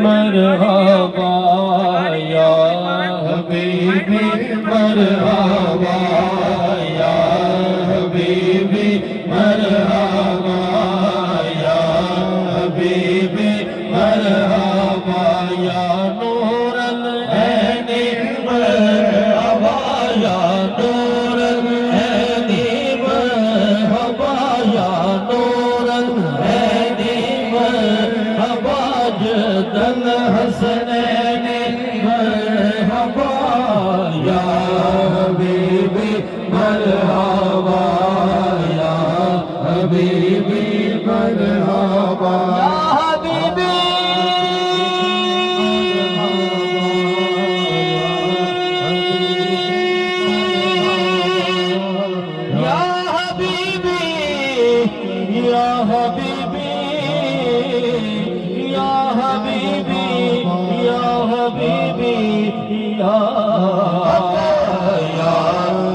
मरहबा या हबीबी मरहबा या हबीबी मरहबा या हबीबी मरहबा या नूरल ऐनी मरहबा या नूरल ऐनी मरहबा या नूरल ऐनी मरहबा जदल हसनैनी मरहबा या हबीबी मरहबा या हबीबी मरहबा या हबीबी या हबीबी या हबीबी या हबीबी या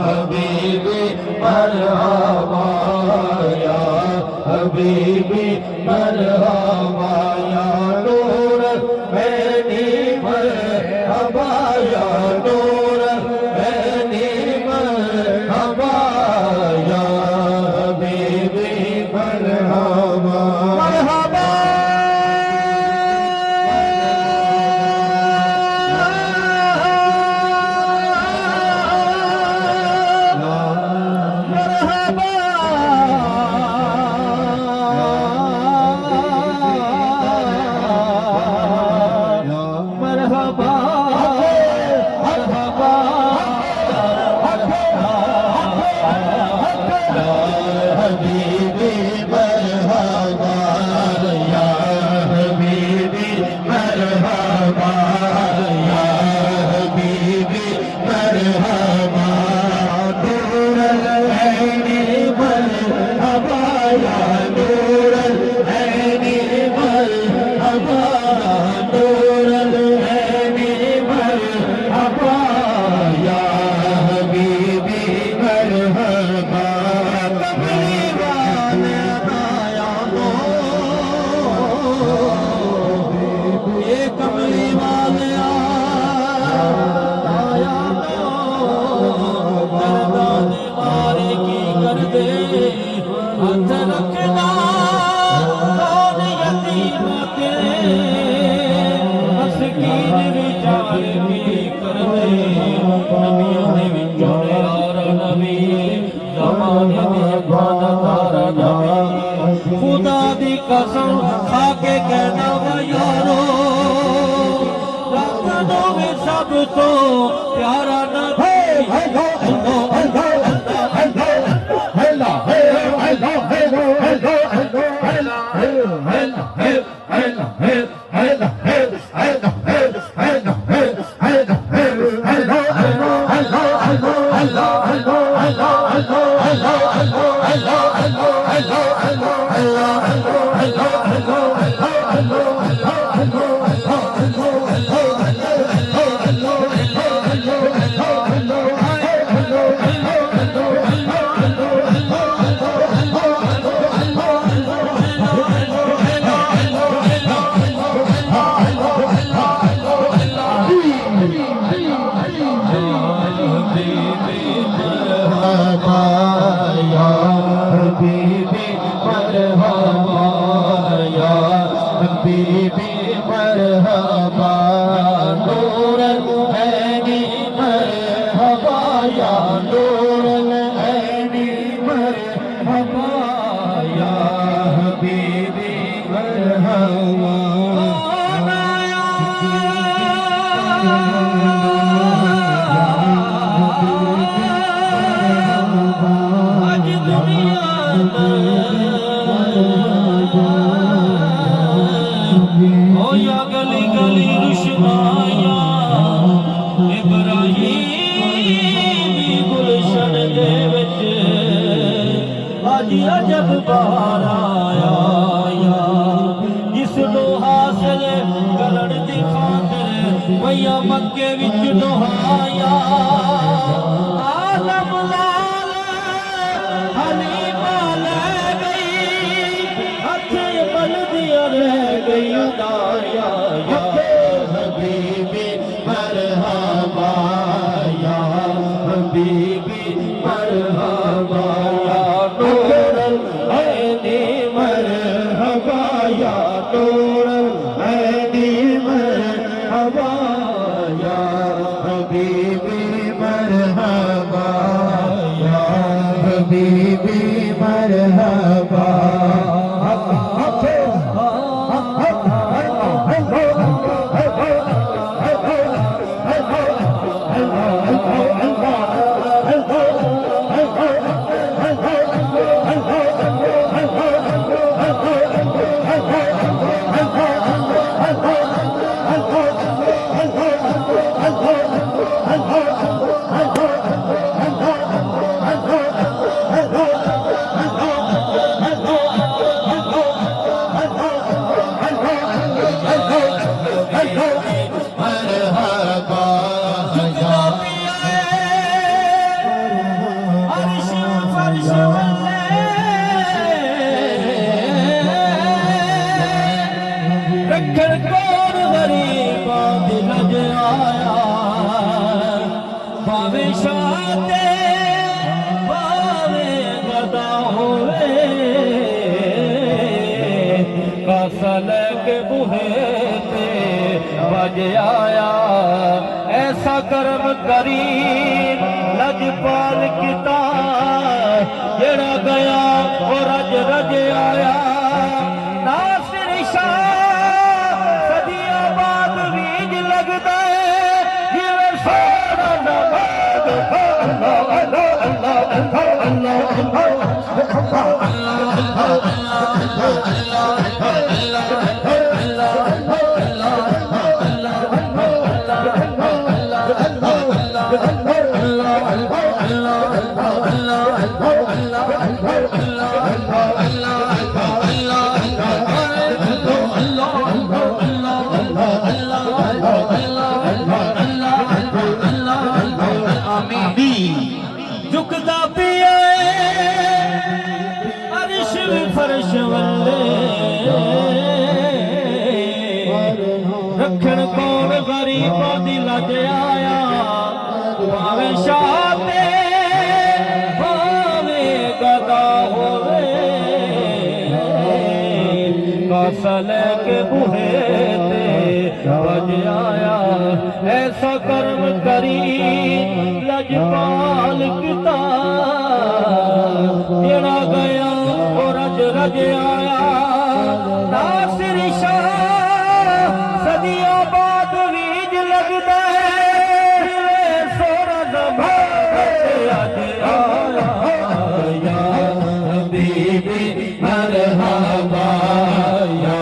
हबीबी मरहबा या हबीबी मरहबा या नूर ऐनी मरहबा या नूर ऐनी मरहबा या हबीबी मरहबा मरहबा खुदा दी कसम खा के कहना वा यारो रब में सब तो प्यारा नबी जब बाहर आया जिस हासिल करन दी खातिर भैया मक्के विच दोहाया आलम लाल हलीमा ले गई हथे बल दिया रह गई उदारिया मरहबा झुकदा पिया अर्श फर्श वल्ले रखण कौन गरीबां दी लज आया भावे शाते भावे गदा होवे कासल के बुहे ते बज आया ऐसा कर्म करी लजपाल किता जेड़ा गया वो रज रज आया नासिर शाह सदियां बाद बीज लगदा है जिवें सोना नवाज अल्लाह अल्लाह अल्लाह झुकदा पिया अर्श फर्श वल्ले रखण कौन गरीबां दी लज आया भावे शाते भावे गदा होवे कासल के बुहे ते बज आया ऐसा कर्म करी लजपाल किता जेड़ा गया वो रज रज आया नासिर शाह सदियों बाद बीज लगदा है सोना ज़माना अज आया या हबीबी मरहबा या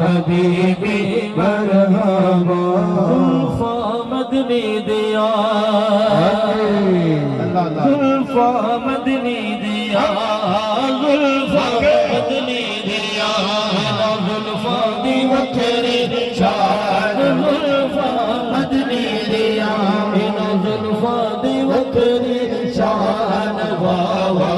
हबीबी मरहबा जुल्फा मदनी दिया जुल्फा मदनी दिया जुल्फा मदनी दिया जुल्फा दी वखरी शान जुल्फा मदनी दिया जुल्फा दी वखरी शान वावा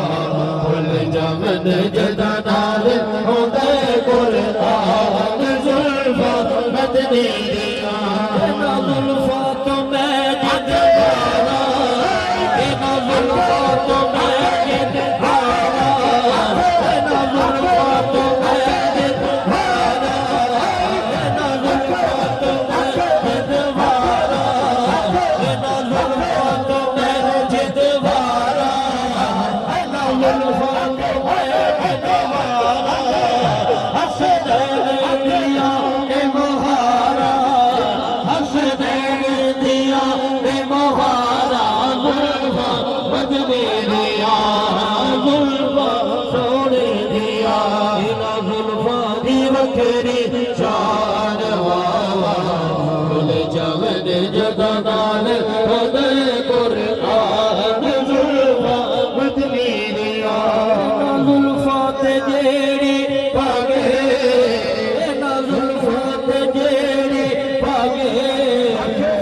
फुल जमन जदा नाल होंदे कुरआन जुल्फा मदनी दिया जुल्फा तो मैं जिदवारा जुल्फा तो मैं जिदवारा जुल्फा तो मैं जिदवारा जुल्फा तो मैं जिदवारा जुल्फा तो मैं जिदवारा जुल्फा तो मैं जिदवारा हसनैन दिया ए मोहारा हसनैन दिया ए मोहारा जुल्फा मदनी दिया जुल्फा सोने दिया इना जुल्फा दी वखरी शान वावा फुल जमन जदा नाल होंदे कुरआन जुल्फा मदनी दिया जुल्फा ते जेड़ी भागे इना जुल्फा ते जेड़ी भागे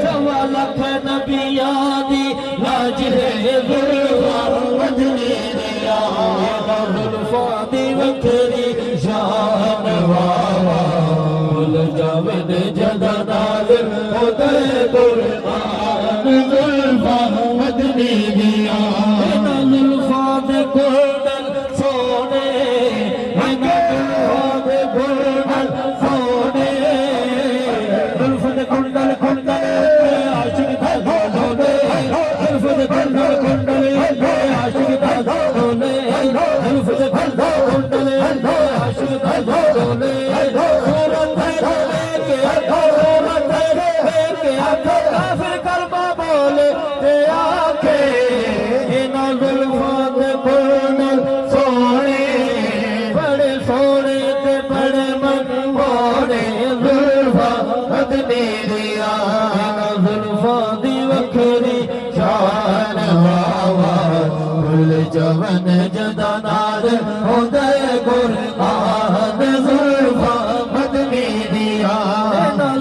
सवा लख नबियां दी लाज है जुल्फा मदनी दिया जुल्फा दी वखरी शान वावा फुल जमन जदा नाल होंदे कुरआन जुल्फा मदनी दिया जुल्फा दे गोल्डन सोने जुल्फा दे गोल्डन सोने जुल्फा दे कुंडल कुंडल आशिक था ढोले जुल्फा दे कुंडल कुंडल आशिक था ढोले जुल्फा दे कुंडल कुंडल आशिक था ढोले सूरत लेके काफिर करबा बोले ते आखे इना जुल्फा दे कुंडल सोने बड़े सोने ते बड़े मनमोहने जुल्फा मदनी दिया जुल्फा दी वखरी शान वावा फुल जमन जदा नाल होंदे कुरआन जुल्फा मदनी दिया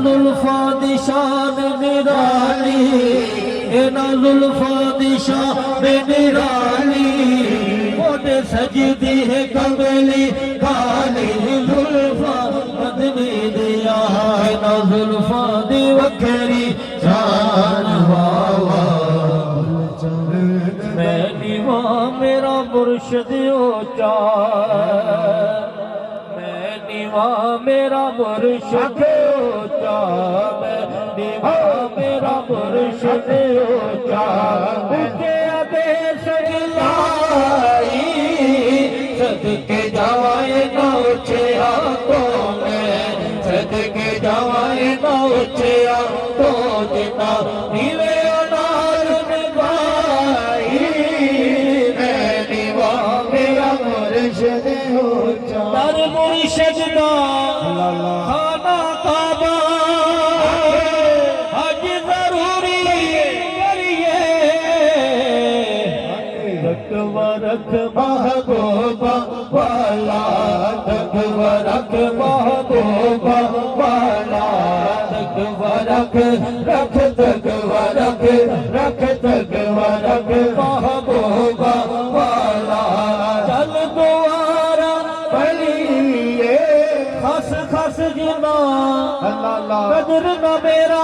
जुल्फा जुल्फा दी शान निराली इना जुल्फा दी शान निराली मोटे सजदी है कमली काली जुल्फा मदनी दिया इना जुल्फा दी वखरी शान वावा मैं दीवा मेरा मुर्शिद ऊंचा मैं दीवा मेरा मुर्शिद ऊंचा मैं दीवा मेरा मुर्शिद ऊंचा उसके आदेश लाई सदके जाए ना ऊंचे हाथों में सदके जाए ना ऊंचे हाथों जिना नीवे अनार में भाई मैं दीवा मेरा मुर्शिद ऊंचा दर मुर्शिद दा खाना काबा हज जरूरी करिए रख महबूबा वाला रख महबूबा वाला रख महबूबा वाला चल दुआरा पलिए खस खस जिना कदर न मेरा